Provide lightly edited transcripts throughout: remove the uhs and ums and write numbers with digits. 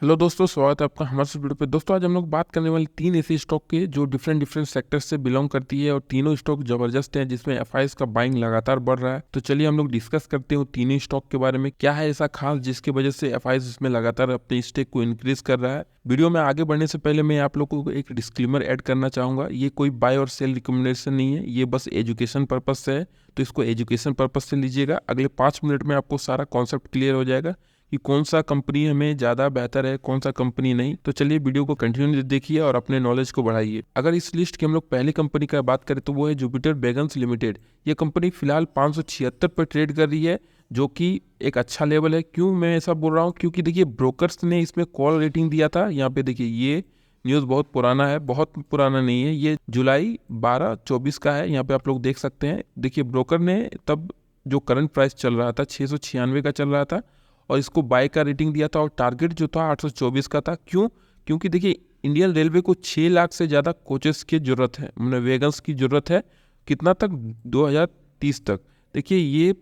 Hello दोस्तों, स्वागत है आपका हमारे इस वीडियो पे। दोस्तों आज हम लोग बात करने वाले तीन ऐसे स्टॉक के जो डिफरेंट डिफरेंट सेक्टर्स से बिलोंग करती है और तीनों स्टॉक जबरदस्त हैं जिसमें एफआईएस का बाइंग लगातार बढ़ रहा है। तो चलिए हम लोग डिस्कस करते हैं तीनों स्टॉक के बारे में, क्या है ऐसा खास जिसकी वजह से एफआईएस इसमें लगातार अपने स्टेक को इंक्रीज कर रहा है। वीडियो में आगे बढ़ने से पहले मैं आप लोगों को एक डिस्क्लेमर ऐड करना चाहूंगा। ये कोई बाय और सेल रिकमेंडेशन नहीं है, ये बस एजुकेशन पर्पज से है, तो इसको एजुकेशन पर्पज से लीजिएगा। अगले 5 मिनट में आपको सारा कॉन्सेप्ट क्लियर हो जाएगा कि कौन सा कंपनी हमें ज़्यादा बेहतर है, कौन सा कंपनी नहीं। तो चलिए वीडियो को कंटिन्यू देखिए और अपने नॉलेज को बढ़ाइए। अगर इस लिस्ट की हम लोग पहली कंपनी का बात करें तो वो है जुपिटर बेगन्स लिमिटेड। ये कंपनी फिलहाल 576 पर ट्रेड कर रही है, जो कि एक अच्छा लेवल है। क्यों मैं ऐसा बोल रहा हूँ, क्योंकि देखिए ब्रोकर्स ने इसमें कॉल रेटिंग दिया था। यहाँ पे देखिए ये न्यूज़ बहुत पुराना है, बहुत पुराना नहीं है, ये जुलाई 12-24 का है। यहाँ पे आप लोग देख सकते हैं। देखिए ब्रोकर ने तब जो करंट प्राइस चल रहा था 696 का चल रहा था और इसको बाय का रेटिंग दिया था और टारगेट जो था 824 का था। क्यों? क्योंकि देखिए इंडियन रेलवे को 6 लाख से ज़्यादा कोचेस की ज़रूरत है, मतलब वेगन्स की ज़रूरत है। कितना तक? 2030 तक। देखिए ये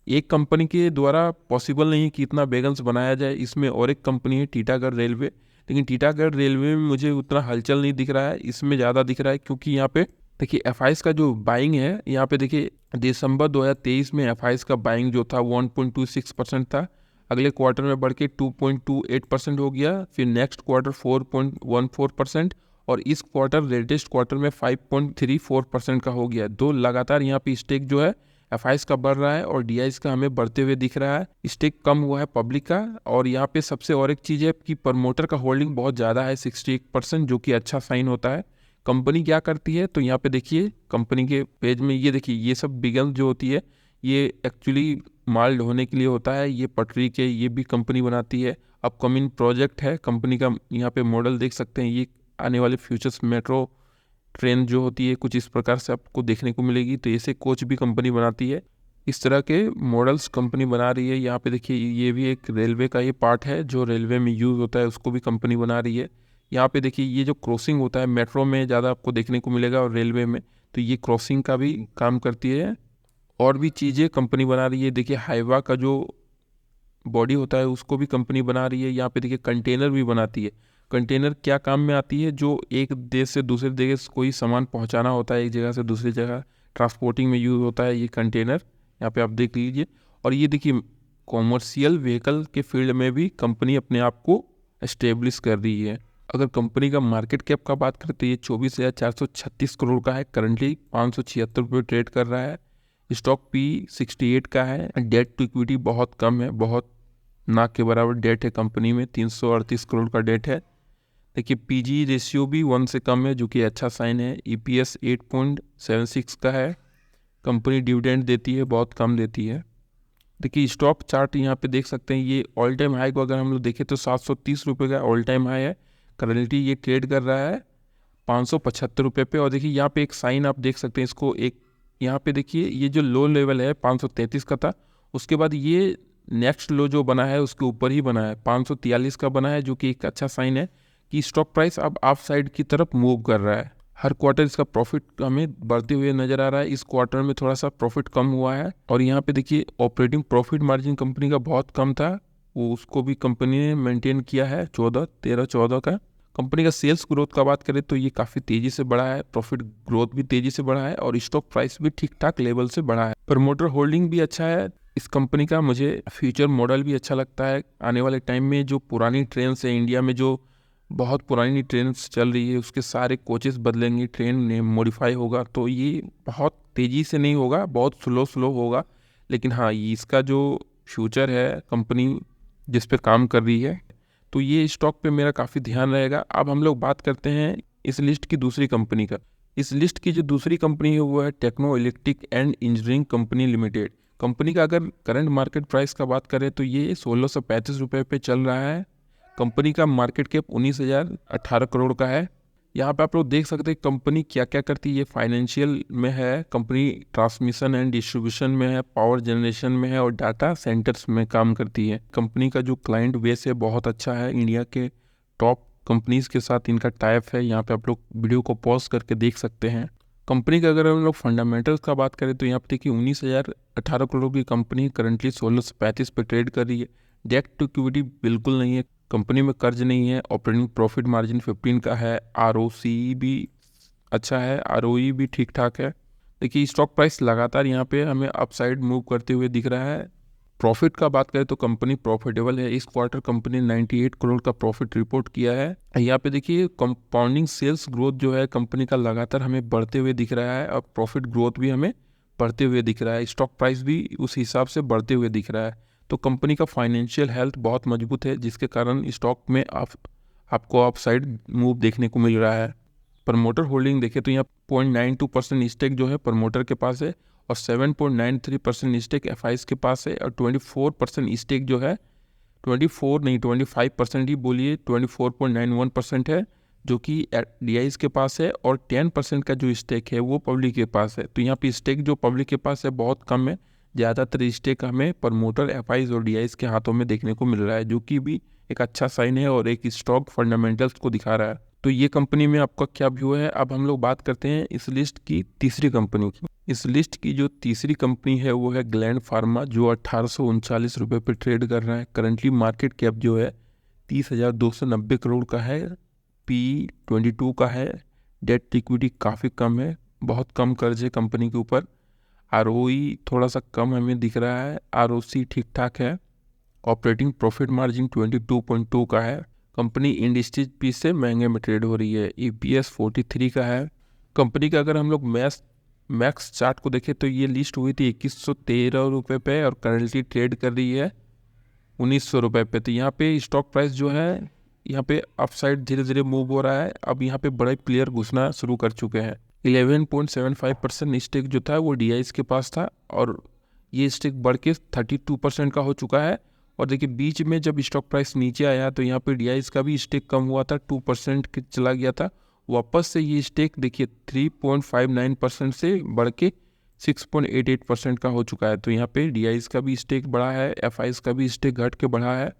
एक कंपनी के द्वारा पॉसिबल नहीं है कि इतना वेगन्स बनाया जाए। इसमें और एक कंपनी है टीटागढ़ रेलवे, लेकिन टीटागढ़ रेलवे में मुझे उतना हलचल नहीं दिख रहा है, इसमें ज़्यादा दिख रहा है। क्योंकि यहाँ पे देखिए एफआईएस का जो बाइंग है, यहाँ पे देखिए दिसंबर 2023 में एफआईएस का बाइंग जो था 1.26% था। अगले क्वार्टर में बढ़ के 2.28% हो गया, फिर नेक्स्ट क्वार्टर 4.14% और इस क्वार्टर लेटेस्ट क्वार्टर में 5.34% का हो गया। दो लगातार यहाँ पे स्टेक जो है एफआईएस का बढ़ रहा है और डीआईएस का हमें बढ़ते हुए दिख रहा है। स्टेक कम हुआ है पब्लिक का। और यहाँ पे सबसे और एक चीज़ है कि प्रमोटर का होल्डिंग बहुत ज़्यादा है, 68%, जो कि अच्छा साइन होता है। कंपनी क्या करती है तो यहाँ पे देखिए कंपनी के पेज में ये देखिए, ये सब बिगन जो होती है ये एक्चुअली माल ढोने के लिए होता है। ये पटरी के ये भी कंपनी बनाती है। अपकमिंग प्रोजेक्ट है कंपनी का, यहाँ पे मॉडल देख सकते हैं। ये आने वाले फ्यूचर्स मेट्रो ट्रेन जो होती है कुछ इस प्रकार से आपको देखने को मिलेगी। तो ऐसे कोच भी कंपनी बनाती है, इस तरह के मॉडल्स कंपनी बना रही है। यहाँ पे देखिए ये भी एक रेलवे का ये पार्ट है जो रेलवे में यूज़ होता है, उसको भी कंपनी बना रही है। यहाँ पे देखिए ये जो क्रॉसिंग होता है मेट्रो में ज़्यादा आपको देखने को मिलेगा और रेलवे में, तो ये क्रॉसिंग का भी काम करती है। और भी चीज़ें कंपनी बना रही है। देखिए हाइवा का जो बॉडी होता है उसको भी कंपनी बना रही है। यहाँ पे देखिए कंटेनर भी बनाती है। कंटेनर क्या काम में आती है? जो एक देश से दूसरे देश कोई सामान पहुँचाना होता है, एक जगह से दूसरी जगह, ट्रांसपोर्टिंग में यूज़ होता है ये कंटेनर। यहाँ पे आप देख लीजिए। और ये देखिए कॉमर्शियल व्हीकल के फील्ड में भी कंपनी अपने आप को एस्टेब्लिश कर रही है। अगर कंपनी का मार्केट कैप का बात करें तो ये 24,436 करोड़ का है। करंटली 576 रुपये ट्रेड कर रहा है। स्टॉक P68 का है। डेट टू इक्विटी बहुत कम है, बहुत ना के बराबर डेट है कंपनी में, 338 करोड़ का डेट है। देखिए पीजी रेशियो भी 1 से कम है, जो कि अच्छा साइन है। ईपीएस 8.76 का है। कंपनी डिविडेंड देती है, बहुत कम देती है। देखिए स्टॉक चार्ट यहाँ पे देख सकते हैं। ये ऑल टाइम हाई को अगर हम लोग देखें तो 730 रुपये का ऑल टाइम हाई है। करंटली ये ट्रेड कर रहा है 575 रुपये पे। और देखिए यहाँ पे एक साइन आप देख सकते हैं, इसको एक यहाँ पे देखिए ये जो लो लेवल है 533 का था, उसके बाद ये नेक्स्ट लो जो बना है उसके ऊपर ही बना है, 543 का बना है, जो कि एक अच्छा साइन है कि स्टॉक प्राइस अब अप साइड की तरफ मूव कर रहा है। हर क्वार्टर इसका प्रॉफिट हमें बढ़ते हुए नजर आ रहा है। इस क्वार्टर में थोड़ा सा प्रॉफिट कम हुआ है। और यहाँ पे देखिए ऑपरेटिंग प्रॉफिट मार्जिन कंपनी का बहुत कम था, वो उसको भी कंपनी ने मेंटेन किया है 14 का। कंपनी का सेल्स ग्रोथ का बात करें तो ये काफ़ी तेज़ी से बढ़ा है, प्रॉफिट ग्रोथ भी तेज़ी से बढ़ा है और स्टॉक प्राइस भी ठीक ठाक लेवल से बढ़ा है। प्रमोटर होल्डिंग भी अच्छा है इस कंपनी का। मुझे फ्यूचर मॉडल भी अच्छा लगता है। आने वाले टाइम में जो पुरानी ट्रेन्स है इंडिया में, जो बहुत पुरानी ट्रेन्स चल रही है, उसके सारे कोचेस बदलेंगे, ट्रेन मॉडिफाई होगा। तो ये बहुत तेज़ी से नहीं होगा, बहुत स्लो होगा। लेकिन हाँ, इसका जो फ्यूचर है कंपनी जिस पे काम कर रही है, तो ये स्टॉक पे मेरा काफ़ी ध्यान रहेगा। अब हम लोग बात करते हैं इस लिस्ट की दूसरी कंपनी का। इस लिस्ट की जो दूसरी कंपनी है वो है techno electric and engineering company limited. Company का अगर करंट मार्केट प्राइस का बात करें तो ये 1635 रुपये पे चल रहा है। कंपनी का मार्केट कैप 19,018 करोड़ का है। यहाँ पे आप लोग देख सकते हैं कंपनी क्या क्या करती है। ये फाइनेंशियल में है, कंपनी ट्रांसमिशन एंड डिस्ट्रीब्यूशन में है, पावर जनरेशन में है और डाटा सेंटर्स में काम करती है। कंपनी का जो क्लाइंट बेस है बहुत अच्छा है, इंडिया के टॉप कंपनीज के साथ इनका टाइप है। यहाँ पे आप लोग वीडियो को पॉज करके देख सकते हैं। कंपनी का अगर हम लोग फंडामेंटल्स का बात करें तो यहाँ पे देखिए 19,018 करोड़ की कंपनी करंटली 1635 पे ट्रेड कर रही है। डेट टू इक्विटी बिल्कुल नहीं है। कंपनी में कर्ज नहीं है, ऑपरेटिंग प्रॉफिट मार्जिन 15 का है, आरओसी भी अच्छा है, आरओई भी ठीक ठाक है। देखिए स्टॉक प्राइस लगातार यहाँ पे हमें अपसाइड मूव करते हुए दिख रहा है। प्रॉफिट का बात करें तो कंपनी प्रॉफिटेबल है। इस क्वार्टर कंपनी ने 98 करोड़ का प्रॉफिट रिपोर्ट किया है। यहाँ पे देखिए कंपाउंडिंग सेल्स ग्रोथ जो है कंपनी का लगातार हमें बढ़ते हुए दिख रहा है और प्रॉफिट ग्रोथ भी हमें बढ़ते हुए दिख रहा है। स्टॉक प्राइस भी उस हिसाब से बढ़ते हुए दिख रहा है। तो कंपनी का फाइनेंशियल हेल्थ बहुत मजबूत है, जिसके कारण स्टॉक में आपको अपसाइड मूव देखने को मिल रहा है। प्रमोटर होल्डिंग देखें तो यहाँ 0.92% स्टेक जो है प्रमोटर के पास है और 7.93% स्टेक एफआईज के पास है और 24% स्टेक जो है 25% ही बोलिए 24.91% है जो कि डीआईज के पास है और 10% का जो स्टेक है वो पब्लिक के पास है। तो यहाँ पे स्टेक जो पब्लिक के पास है बहुत कम है, ज़्यादातर स्टेक हमें प्रमोटर एफआईज और डीआईज के हाथों में देखने को मिल रहा है, जो कि भी एक अच्छा साइन है और एक स्टॉक फंडामेंटल्स को दिखा रहा है। तो ये कंपनी में आपका क्या व्यू है। अब हम लोग बात करते हैं इस लिस्ट की तीसरी कंपनी की। इस लिस्ट की जो तीसरी कंपनी है वो है ग्लैंड फार्मा, जो 1839 रुपये पर ट्रेड कर रहा है। करंटली मार्केट कैप जो है 30,290 करोड़ का है, P/22 का है, डेट इक्विटी काफ़ी कम है, बहुत कम कर्ज है कंपनी के ऊपर, आरओई थोड़ा सा कम हमें दिख रहा है, आरओसी ठीक ठाक है, ऑपरेटिंग प्रॉफिट मार्जिन 22.2 का है। कंपनी इंडस्ट्रीज पी से महंगे में ट्रेड हो रही है, EPS 43 का है। कंपनी का अगर हम लोग मैक्स चार्ट को देखें तो ये लिस्ट हुई थी 2113 रुपये पे और करंटली ट्रेड कर रही है 1900 रुपये पे। तो यहाँ पे स्टॉक प्राइस जो है यहाँ पे अपसाइड धीरे धीरे मूव हो रहा है। अब यहाँ पे बड़े प्लेयर घुसना शुरू कर चुके हैं। 11.75% स्टेक जो था वो डीआईज के पास था और ये स्टेक बढ़ के 32% का हो चुका है। और देखिए बीच में जब स्टॉक प्राइस नीचे आया तो यहाँ पे डीआईज का भी स्टेक कम हुआ था, 2% के चला गया था। वापस से ये स्टेक देखिए 3.59% से बढ़ के 6.88% का हो चुका है। तो यहाँ पे डीआईज का भी स्टेक बढ़ा है, एफआईज का भी स्टेक घट के बढ़ा है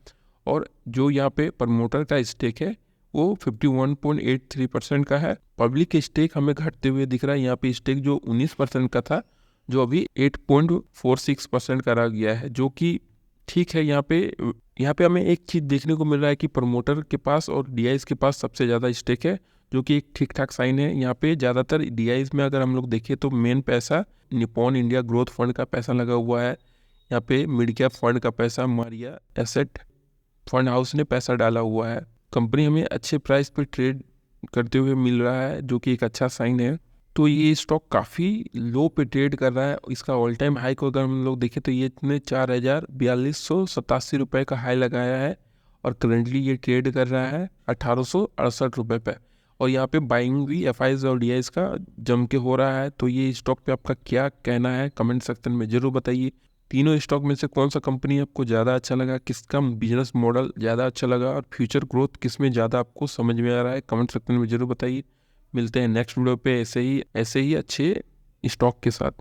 और जो यहाँ पे प्रमोटर का स्टेक है वो 51.83% का है। पब्लिक स्टेक हमें घटते हुए दिख रहा है। यहाँ पे स्टेक जो 19% का था जो अभी 8.46% का रह गया है, जो कि ठीक है। यहाँ पे हमें एक चीज़ देखने को मिल रहा है कि प्रमोटर के पास और डीआईज के पास सबसे ज़्यादा स्टेक है, जो कि एक ठीक ठाक साइन है। यहाँ पे ज़्यादातर डीआईज में अगर हम लोग देखें तो मेन पैसा निपॉन इंडिया ग्रोथ फंड का पैसा लगा हुआ है। यहाँ पे मिड कैप फंड का पैसा मारिया एसेट फंड हाउस ने पैसा डाला हुआ है। कंपनी हमें अच्छे प्राइस पे ट्रेड करते हुए मिल रहा है, जो कि एक अच्छा साइन है। तो ये स्टॉक काफ़ी लो पे ट्रेड कर रहा है। इसका ऑल टाइम हाई को अगर हम लोग देखें तो ये इतने 4,4287 रुपये का हाई लगाया है और करंटली ये ट्रेड कर रहा है 1868 रुपये पे। और यहाँ पे बाइंग भी एफआईज और डीआईज का जम के हो रहा है। तो ये स्टॉक पे आपका क्या कहना है कमेंट सेक्शन में ज़रूर बताइए। तीनों स्टॉक में से कौन सा कंपनी आपको ज़्यादा अच्छा लगा, किसका बिजनेस मॉडल ज़्यादा अच्छा लगा और फ्यूचर ग्रोथ किस में ज़्यादा आपको समझ में आ रहा है, कमेंट सेक्शन में ज़रूर बताइए। मिलते हैं नेक्स्ट वीडियो पे ऐसे ही अच्छे स्टॉक के साथ।